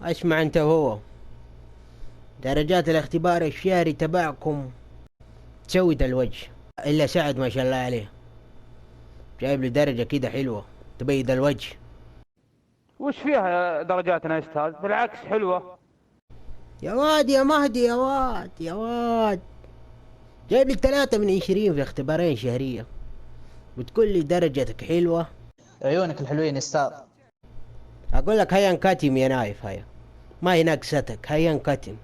اسمع انت وهو، درجات الاختبار الشهري تبعكم تسوي ده الوجه. الا سعد ما شاء الله عليه جايب لي درجة كده حلوة تبيض الوجه. وش فيها درجاتنا يا استاذ؟ بالعكس حلوة. يا واد يا مهدي، يا واد يا واد، جايب لي 3 من 20 في اختبارين شهرية، بتقول لي درجتك حلوة. عيونك الحلوين يا استاذ. اقول لك هيا انكتم يا نايف، هيا ما هي ناقصتك، هيا انكتم.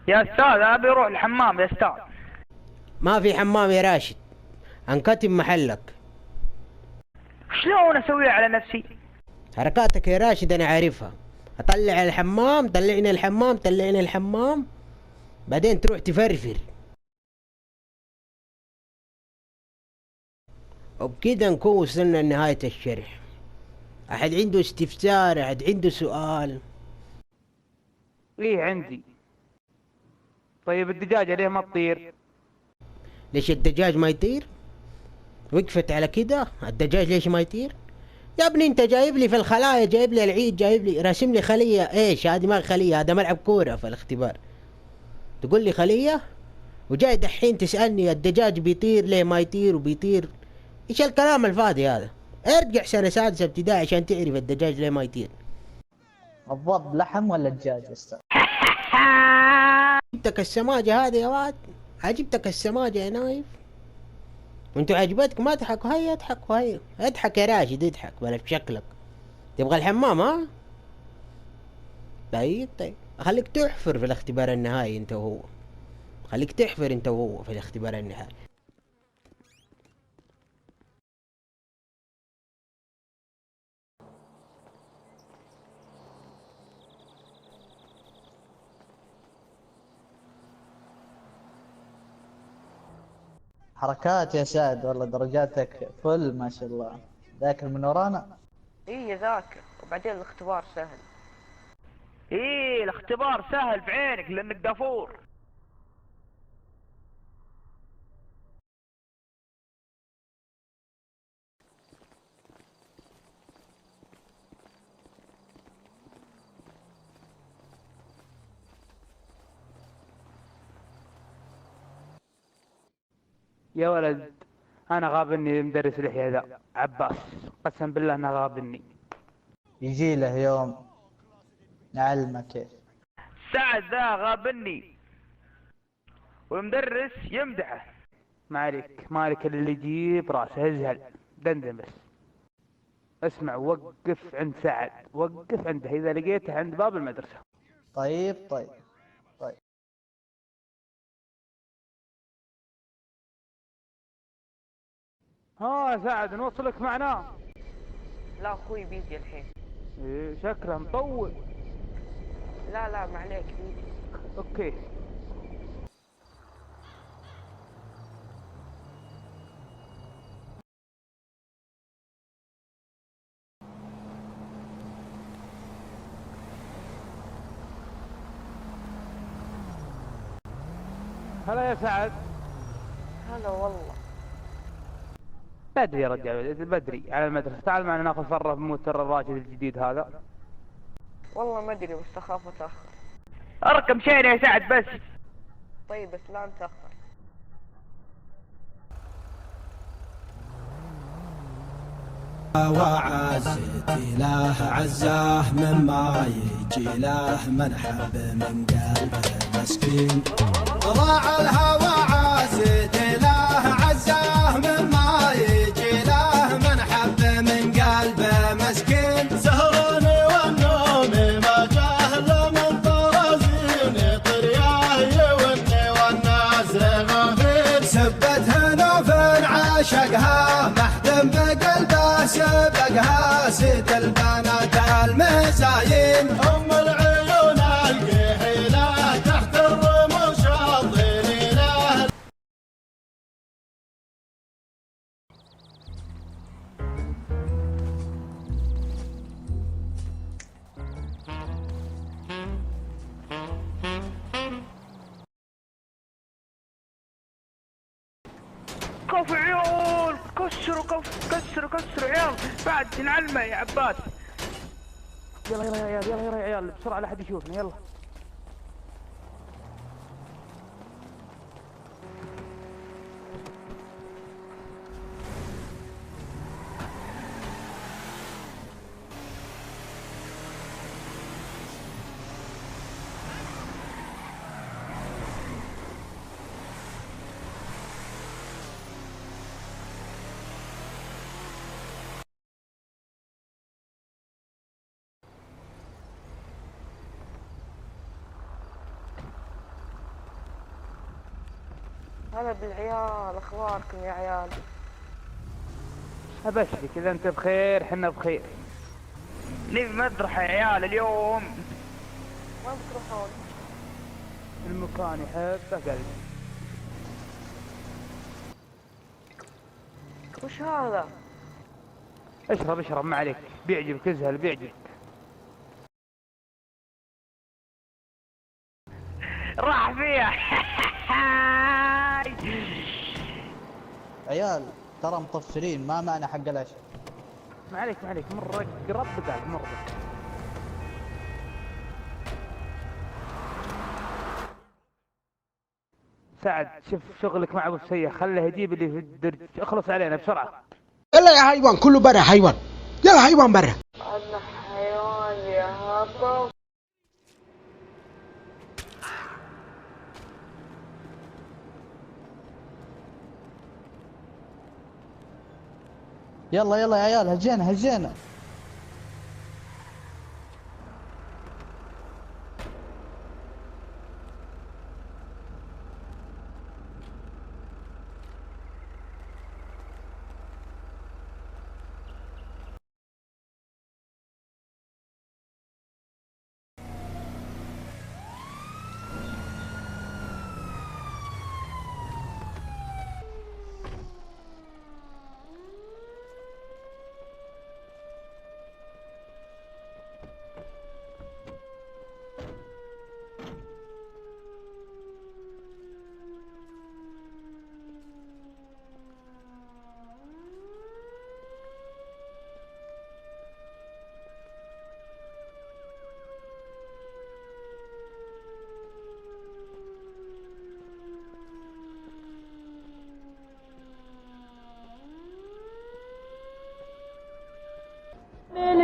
يا استاذ ابي اروح الحمام يا استاذ. ما في حمام يا راشد، انكتم محلك. شلون اسويها على نفسي؟ حركاتك يا راشد انا عارفها، اطلع الحمام، طلعني الحمام، طلعني الحمام، بعدين تروح تفرفر. وبكده نكون وصلنا لنهاية الشرح. احد عنده استفسار؟ احد عنده سؤال؟ ايه عندي. طيب الدجاجة ليه ما تطير؟ ليش الدجاج ما يطير؟ وقفت على كده الدجاج ليش ما يطير؟ يا ابني انت جايب لي في الخلايا، جايب لي العيد، جايب لي راسم لي خلية. ايش هذه؟ ما خلية، هذا ملعب كورة في الاختبار. تقول لي خلية وجاي دحين تسألني الدجاج بيطير ليه ما يطير وبيطير؟ ايش الكلام الفاضي هذا؟ ارجع سنة سادسة ابتدائي عشان تعرف الدجاج ليه ما يطير. الضب لحم ولا دجاج يا استاذ؟ عجبتك السماجة هذه يا واد؟ عجبتك السماجة يا نايف؟ وانتوا عجبتك ما تضحكوا؟ هيا اضحكوا، هيا اضحك يا راشد، اضحك بلا بشكلك. تبغى الحمام ها؟ طيب طيب، خليك تحفر في الاختبار النهائي انت وهو، خليك تحفر انت وهو في الاختبار النهائي. حركات يا سعد، والله درجاتك فل ما شاء الله. ذاكر من ورانا. ايه ذاكر، وبعدين الاختبار سهل. ايه الاختبار سهل بعينك لانك دافور. يا ولد انا غابني مدرس الحياة ذا عباس، قسم بالله انه غابني. يجي له يوم نعلمه كيف. سعد ذا غابني والمدرس يمدحه. مالك اللي يجيب راسه ازهل دندن بس. اسمع، وقف عند سعد، وقف عنده اذا لقيته عند باب المدرسة. طيب طيب طيب. ها سعد نوصلك معنا. لا اخوي بيجي الحين. إيه شكله مطول. لا ما عليك بيجي. اوكي. هلا يا سعد. هلا والله. بدري يا رجال، بدري على المدرسة. تعال معنا ناخذ فرة بموتر الراشد الجديد هذا. والله ما ادري بس اخاف اتاخر. ارقم شيء يا سعد بس. طيب بس لا نتاخر. وعزتي له عزاه مما يجي له منحب من قلبه مسكين. ضاع الهوى عزتي له عزاه مما يجي له منحب من قلبه مسكين. سهرني والنوم ما جهل من طرزيني طرياه يوني والناس غافل. سبتها نوف عاشقها محتم بقلبه سبقها ست البنات المزاين. ام العيون القحيله تحت الرموش الظليله. كفو عيال، كسروا عيال بعد نعلمه يا عباس. يلا يلا يا عيال، يلا يلا يا عيال بسرعة لا حد يشوفنا، يلا. هلا بالعيال، اخباركم يا عيال؟ ابشرك اذا انت بخير حنا بخير. نبي مذبح يا عيال اليوم. وين بتروحون؟ المكان يحبه قلبي. وش هذا؟ اشرب اشرب ما عليك، بيعجبك ازهل بيعجبك. راح فيها. عيال ترى مطفرين، ما معنا حق العشاء. ما عليك ما عليك، مرة قرب قال مرة. سعد شوف شغلك مع ابو السيح، خله يجيب اللي في الدرج، اخلص علينا بسرعة. يلا يا حيوان كله برا حيوان. يلا حيوان برا. انا حيوان يا هطل. يلا يلا يا عيال، هجينا هجينا.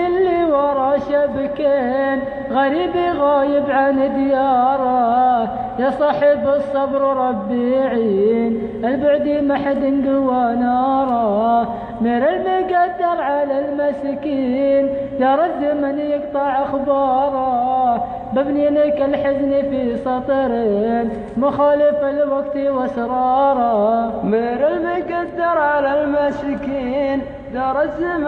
اللي ورا شبكين غريب غايب عن دياره، يا صاحب الصبر ربي يعين البعد ما حد قوى ناره. مر المقدر على المسكين دار الزمن يقطع اخباره، ببني لك الحزن في سطرين مخالف الوقت واسراره. مر المقدر على المسكين دار الزمن